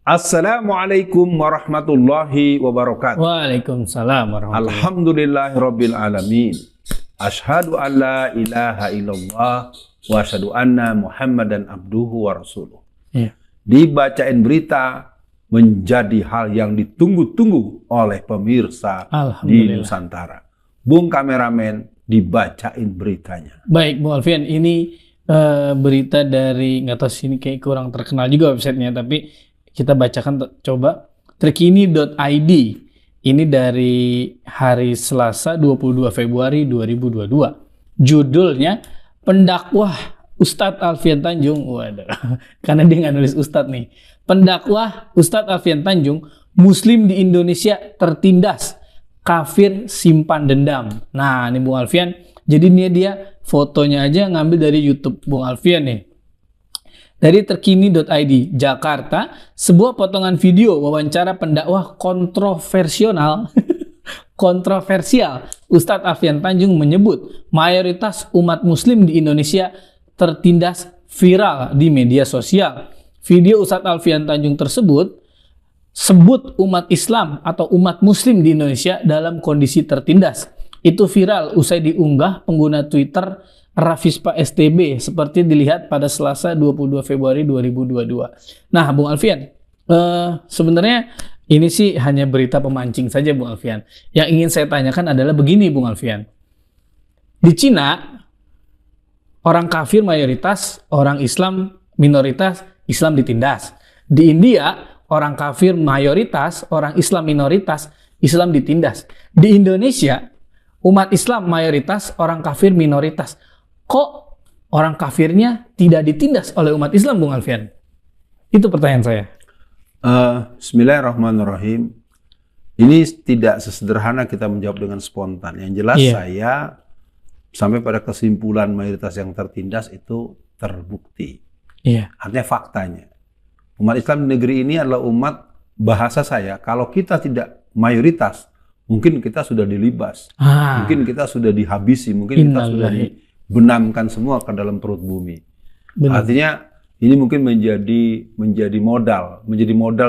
Assalamualaikum warahmatullahi wabarakatuh. Waalaikumsalam warahmatullahi wabarakatuh. Alhamdulillahirabbil alamin. Asyhadu an la ilaha illallah wa asyhadu anna Muhammadan abduhu wa rasuluh. Ya. Dibacain berita menjadi hal yang ditunggu-tunggu oleh pemirsa di Nusantara. Bung kameramen, dibacain beritanya. Baik, Bung Alfian, ini berita dari, nggak tahu sini kayak kurang terkenal juga websitenya, tapi kita bacakan coba. Terkini.id. Ini dari hari Selasa 22 Februari 2022. Judulnya pendakwah Ustadz Alfian Tanjung. Waduh, karena dia nggak nulis Ustadz nih. Pendakwah Ustadz Alfian Tanjung, Muslim di Indonesia tertindas, kafir simpan dendam. Nah, ini Bung Alfian. Jadi ini dia fotonya aja ngambil dari YouTube Bung Alfian nih. Dari terkini.id, Jakarta, sebuah potongan video wawancara pendakwah kontroversial Ustadz Alfian Tanjung menyebut mayoritas umat muslim di Indonesia tertindas viral di media sosial. Video Ustadz Alfian Tanjung tersebut sebut umat Islam atau umat muslim di Indonesia dalam kondisi tertindas. Itu viral usai diunggah pengguna Twitter Rafispa STB seperti dilihat pada Selasa 22 Februari 2022. Nah, Bung Alfian, sebenarnya ini sih hanya berita pemancing saja, Bung Alfian. Yang ingin saya tanyakan adalah begini, Bung Alfian. Di Cina, orang kafir mayoritas, orang Islam minoritas, Islam ditindas. Di India, orang kafir mayoritas, orang Islam minoritas, Islam ditindas. Di Indonesia, umat Islam mayoritas, orang kafir minoritas. Kok orang kafirnya tidak ditindas oleh umat Islam, Bung Alfian? Itu pertanyaan saya. Bismillahirrahmanirrahim. Ini tidak sesederhana kita menjawab dengan spontan. Yang jelas saya sampai pada kesimpulan mayoritas yang tertindas itu terbukti. Artinya faktanya. Umat Islam di negeri ini adalah umat, bahasa saya, kalau kita tidak mayoritas, mungkin kita sudah dilibas. Mungkin kita sudah dihabisi. Mungkin kita sudah benamkan semua ke dalam perut bumi. Benar. Artinya ini mungkin menjadi modal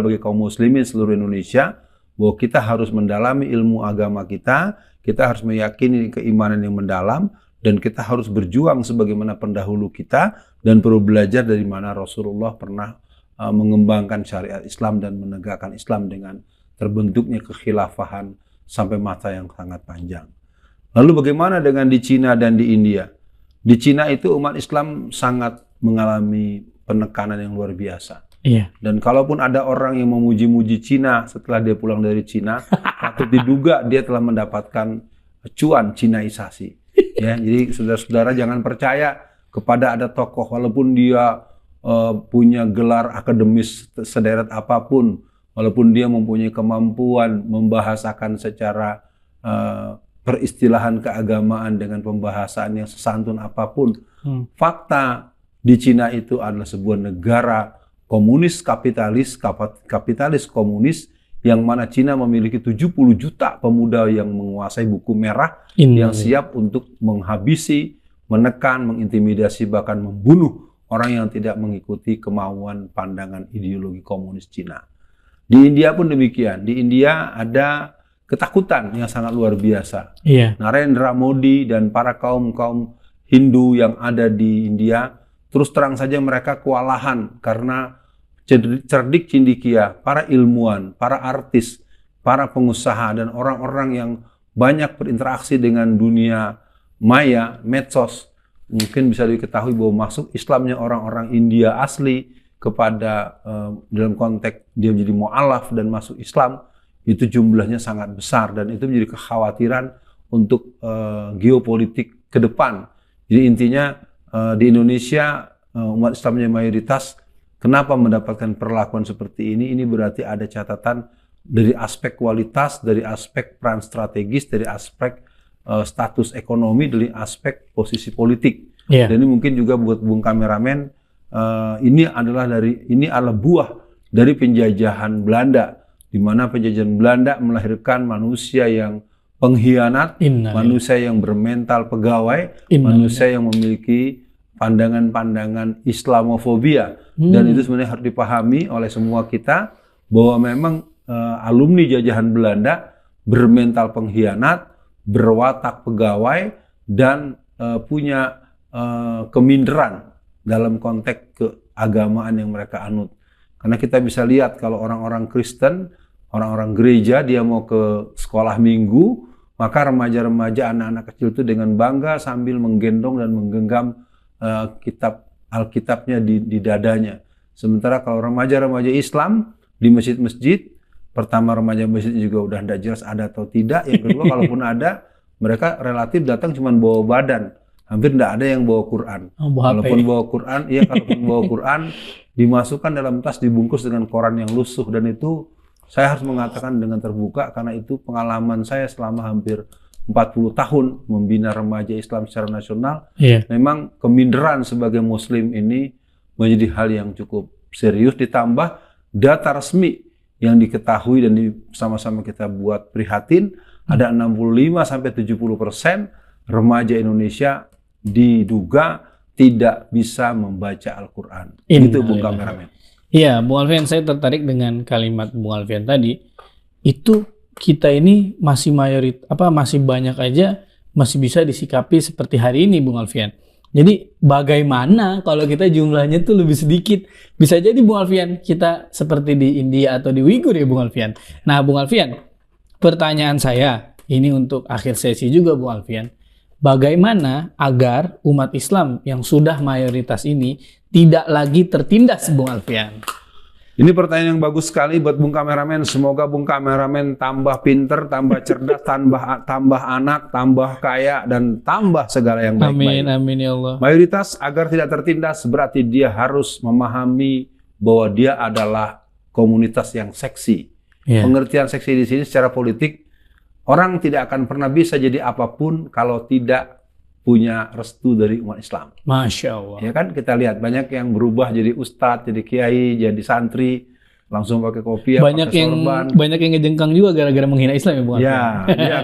bagi kaum muslimin seluruh Indonesia bahwa kita harus mendalami ilmu agama kita harus meyakini keimanan yang mendalam, dan kita harus berjuang sebagaimana pendahulu kita dan perlu belajar dari mana Rasulullah pernah mengembangkan syariat Islam dan menegakkan Islam dengan terbentuknya kekhilafahan sampai masa yang sangat panjang. Lalu bagaimana dengan di Cina dan di India? Di Cina itu umat Islam sangat mengalami penekanan yang luar biasa. Dan kalaupun ada orang yang memuji-muji Cina setelah dia pulang dari Cina, patut diduga dia telah mendapatkan cuan Cinaisasi. Jadi saudara-saudara jangan percaya kepada ada tokoh walaupun dia punya gelar akademis sederet apapun, walaupun dia mempunyai kemampuan membahasakan secara peristilahan keagamaan dengan pembahasan yang sesantun apapun. Fakta di Cina itu adalah sebuah negara komunis kapitalis komunis yang mana Cina memiliki 70 juta pemuda yang menguasai buku merah yang siap untuk menghabisi, menekan, mengintimidasi, bahkan membunuh orang yang tidak mengikuti kemauan pandangan ideologi komunis Cina. Di India pun demikian. Di India ada ketakutan yang sangat luar biasa. Narendra Modi dan para kaum Hindu yang ada di India, terus terang saja mereka kewalahan karena cerdik cendekia, para ilmuwan, para artis, para pengusaha, dan orang-orang yang banyak berinteraksi dengan dunia maya, medsos. Mungkin bisa diketahui bahwa masuk Islamnya orang-orang India asli kepada dalam konteks dia menjadi mu'alaf dan masuk Islam, itu jumlahnya sangat besar, dan itu menjadi kekhawatiran untuk geopolitik ke depan. Jadi intinya di Indonesia umat Islamnya mayoritas, kenapa mendapatkan perlakuan seperti ini? Ini berarti ada catatan dari aspek kualitas, dari aspek peran strategis, dari aspek status ekonomi, dari aspek posisi politik. Dan ini mungkin juga buat Bung kameramen, ini adalah buah dari penjajahan Belanda, di mana penjajahan Belanda melahirkan manusia yang pengkhianat, manusia yang bermental pegawai, manusia yang memiliki pandangan-pandangan Islamofobia. Dan itu sebenarnya harus dipahami oleh semua kita bahwa memang alumni jajahan Belanda bermental pengkhianat, berwatak pegawai, dan punya keminderan dalam konteks keagamaan yang mereka anut. Karena kita bisa lihat kalau orang-orang Kristen, orang-orang gereja, dia mau ke sekolah minggu, maka remaja-remaja, anak-anak kecil itu dengan bangga sambil menggendong dan menggenggam kitab Alkitabnya di dadanya. Sementara kalau remaja-remaja Islam di masjid-masjid, pertama remaja masjid juga udah tidak jelas ada atau tidak. Yang kedua, kalaupun ada, mereka relatif datang cuma bawa badan. Hampir tidak ada yang bawa Quran. Kalaupun bawa Quran, kalaupun bawa Quran, dimasukkan dalam tas, dibungkus dengan koran yang lusuh. Dan itu saya harus mengatakan dengan terbuka, karena itu pengalaman saya selama hampir 40 tahun membina remaja Islam secara nasional. Memang keminderan sebagai muslim ini menjadi hal yang cukup serius, ditambah data resmi yang diketahui dan sama-sama kita buat prihatin, ada 65-70% remaja Indonesia diduga tidak bisa membaca Al-Quran. Itu Bung Kameramen. Iya, Bung Alfian, saya tertarik dengan kalimat Bung Alfian tadi. Itu kita ini masih masih banyak aja masih bisa disikapi seperti hari ini, Bung Alfian. Jadi bagaimana kalau kita jumlahnya tuh lebih sedikit? Bisa jadi Bung Alfian kita seperti di India atau di Uighur ya Bung Alfian. Nah Bung Alfian, pertanyaan saya ini untuk akhir sesi juga Bung Alfian. Bagaimana agar umat Islam yang sudah mayoritas ini tidak lagi tertindas, Bung Alfian? Ini pertanyaan yang bagus sekali buat Bung Kameramen. Semoga Bung Kameramen tambah pinter, tambah cerdas, tambah anak, tambah kaya, dan tambah segala yang baik-baik. Amin, amin ya Allah. Mayoritas agar tidak tertindas berarti dia harus memahami bahwa dia adalah komunitas yang seksi. Pengertian seksi di sini secara politik, orang tidak akan pernah bisa jadi apapun kalau tidak punya restu dari umat Islam. Masya Allah. Ya kan, kita lihat banyak yang berubah jadi ustadz, jadi kiai, jadi santri, langsung pakai kopiah, pakai sorban. Banyak yang ngejengkang juga gara-gara menghina Islam ya Bung. Ya, artinya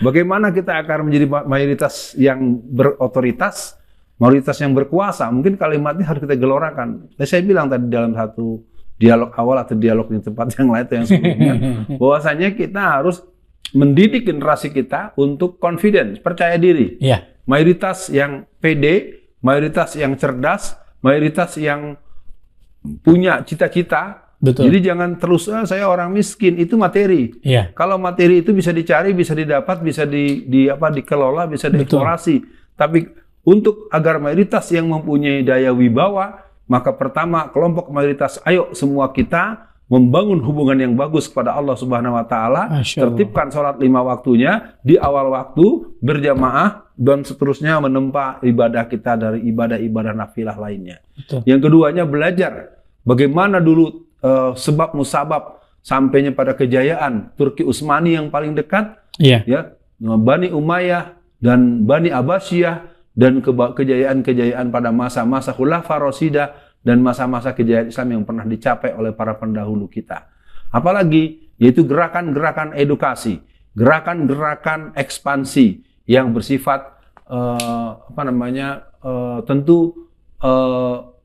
bagaimana kita akan menjadi mayoritas yang berotoritas, mayoritas yang berkuasa. Mungkin kalimatnya harus kita gelorakan. Saya bilang tadi dalam satu dialog awal atau dialog di tempat yang lain atau yang sebelumnya, bahwasanya kita harus mendidik generasi kita untuk confidence, percaya diri. Mayoritas yang pede, mayoritas yang cerdas, mayoritas yang punya cita-cita. Jadi jangan terus saya orang miskin, itu materi. Kalau materi itu bisa dicari, bisa didapat, bisa dikelola, bisa dieksplorasi. Tapi untuk agar mayoritas yang mempunyai daya wibawa, maka pertama kelompok mayoritas, ayo semua kita membangun hubungan yang bagus kepada Allah Subhanahu wa taala, tertibkan sholat 5 waktunya di awal waktu, berjamaah, dan seterusnya menempa ibadah kita dari ibadah-ibadah nafilah lainnya. Yang keduanya belajar bagaimana dulu sebab musabab sampainya pada kejayaan Turki Utsmani yang paling dekat, Bani Umayyah dan Bani Abbasiyah, dan kejayaan-kejayaan pada masa-masa Khulafa Rashidah dan masa-masa kejayaan Islam yang pernah dicapai oleh para pendahulu kita. Apalagi yaitu gerakan-gerakan edukasi, gerakan-gerakan ekspansi yang bersifat tentu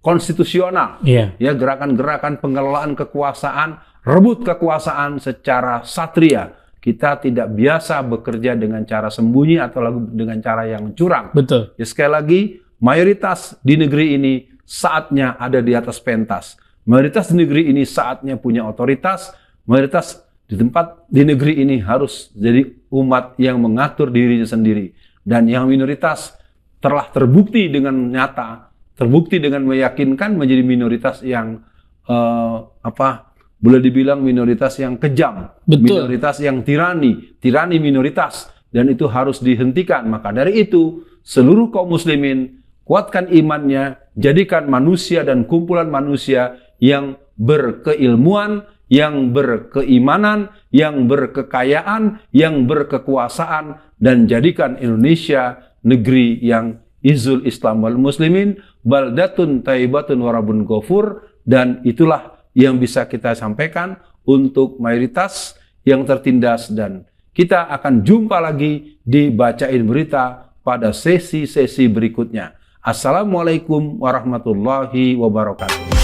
konstitusional. Ya, gerakan-gerakan pengelolaan kekuasaan, rebut kekuasaan secara satria. Kita tidak biasa bekerja dengan cara sembunyi atau dengan cara yang curang. Ya, sekali lagi, mayoritas di negeri ini saatnya ada di atas pentas. Mayoritas di negeri ini saatnya punya otoritas. Mayoritas di negeri ini harus jadi umat yang mengatur dirinya sendiri. Dan yang minoritas telah terbukti dengan nyata, terbukti dengan meyakinkan menjadi minoritas yang boleh dibilang minoritas yang kejam, minoritas yang tirani minoritas, dan itu harus dihentikan. Maka dari itu seluruh kaum muslimin kuatkan imannya, jadikan manusia dan kumpulan manusia yang berkeilmuan, yang berkeimanan, yang berkekayaan, yang berkekuasaan, dan jadikan Indonesia negeri yang izul Islam wal muslimin, baldatun thayyibatun warabun ghafur. Dan itulah yang bisa kita sampaikan untuk mayoritas yang tertindas, dan kita akan jumpa lagi di Bacain Berita pada sesi-sesi berikutnya. Assalamualaikum warahmatullahi wabarakatuh.